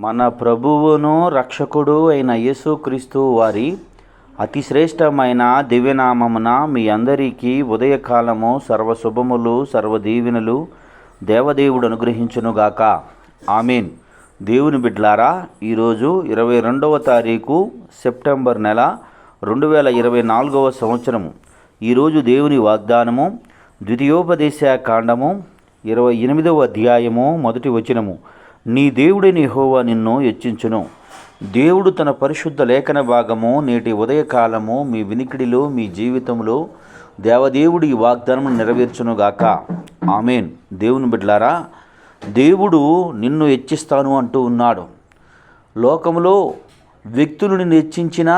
మన ప్రభువును రక్షకుడు అయిన యేసుక్రీస్తు వారి అతి శ్రేష్టమైన దివ్యనామమున మీ అందరికీ ఉదయకాలము సర్వశుభములు సర్వదీవెనలు దేవదేవుడు అనుగ్రహించునుగాక. ఆమేన్. దేవుని బిడ్డలారా, ఈరోజు 22వ తారీఖు సెప్టెంబర్ నెల 2024వ సంవత్సరము. ఈరోజు దేవుని వాగ్దానము ద్వితీయోపదేశ కాండము 28వ అధ్యాయము మొదటి వచనము. నీ దేవుడైన యెహోవా నిన్ను హెచ్చించును. దేవుడు తన పరిశుద్ధ లేఖన భాగము నేటి ఉదయకాలము మీ వినికిడిలో మీ జీవితంలో దేవదేవుడు ఈ వాగ్దానము నెరవేర్చునుగాక. ఆమేన్. దేవుని బిడ్డలారా, దేవుడు నిన్ను హెచ్చిస్తాను అంటూ ఉన్నాడు. లోకంలో వ్యక్తులు నిన్ను హెచ్చించినా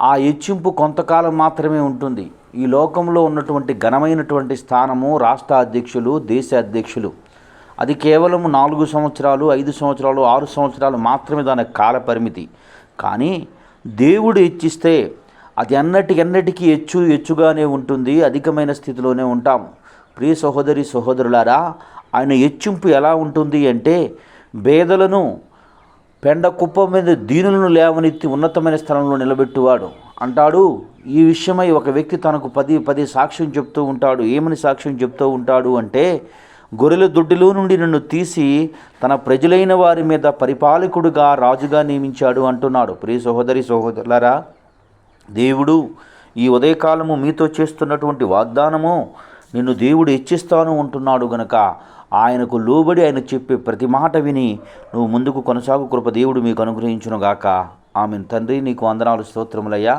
ఆ హెచ్చింపు కొంతకాలం మాత్రమే ఉంటుంది. ఈ లోకంలో ఉన్నటువంటి ఘనమైనటువంటి స్థానము రాష్ట్ర అధ్యక్షులు, దేశ అధ్యక్షులు. అది కేవలం 4 సంవత్సరాలు, 5 సంవత్సరాలు, 6 సంవత్సరాలు మాత్రమే దాని కాల పరిమితి. కానీ దేవుడు హెచ్చిస్తే అది ఎన్నటికీ హెచ్చుగానే ఉంటుంది, అధికమైన స్థితిలోనే ఉంటాం. ప్రియ సహోదరి సహోదరులారా, ఆయన హెచ్చింపు ఎలా ఉంటుంది అంటే, పేదలను పెండ కుప్ప మీద దీనులను లేవనెత్తి ఉన్నతమైన స్థలంలో నిలబెట్టువాడు అంటాడు. ఈ విషయమై ఒక వ్యక్తి తనకు పది సాక్ష్యం చెప్తూ ఉంటాడు. ఏమని సాక్ష్యం చెప్తూ ఉంటాడు అంటే, గొర్రెల దొడ్డిలో నుండి నన్ను తీసి తన ప్రజలైన వారి మీద పరిపాలకుడుగా రాజుగా నియమించాడు అంటున్నాడు. ప్రియ సహోదరి సహోదరులారా, దేవుడు ఈ ఉదయకాలము మీతో చేస్తున్నటువంటి వాగ్దానము, నిన్ను దేవుడు హెచ్చిస్తాను అంటున్నాడు గనక ఆయనకు లోబడి ఆయన చెప్పే ప్రతి మాట విని నువ్వు ముందుకు కొనసాగు కృప దేవుడు మీకు అనుగ్రహించునుగాక. ఆమెన్. తండ్రి, నీకు వందనాలు, స్తోత్రములయ్యా.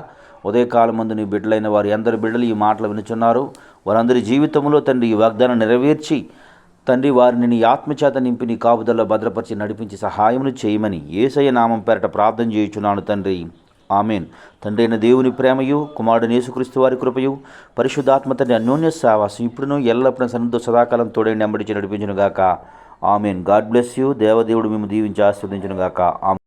ఉదయకాలం ముందు నీ బిడ్డలైన వారి అందరి బిడ్డలు ఈ మాటలు వినుచున్నారు. వారందరి జీవితంలో తండ్రి ఈ వాగ్దానం నెరవేర్చి తండ్రి వారిని నీ ఆత్మచేత నింపి నీ కాపుదల్లో భద్రపరిచి నడిపించి సహాయమును చేయమని యేసయ్య నామం పేరట ప్రార్థన చేయుచున్నాను తండ్రి. ఆమేన్. తండ్రి అయిన దేవుని ప్రేమయు, కుమారుడు యేసుక్రీస్తు వారి కృపయు, పరిశుద్ధాత్మ తండ్రి అన్యోన్య సహవాసం ఇప్పుడును ఎల్లప్పుడూ సన్నిధితో సదాకాలం తోడై నెంబడించి నడిపించునుగాక. ఆమేన్. God bless you. దేవదేవుడు మేము దీవించి ఆశీర్వదించునుగాక. ఆమేన్.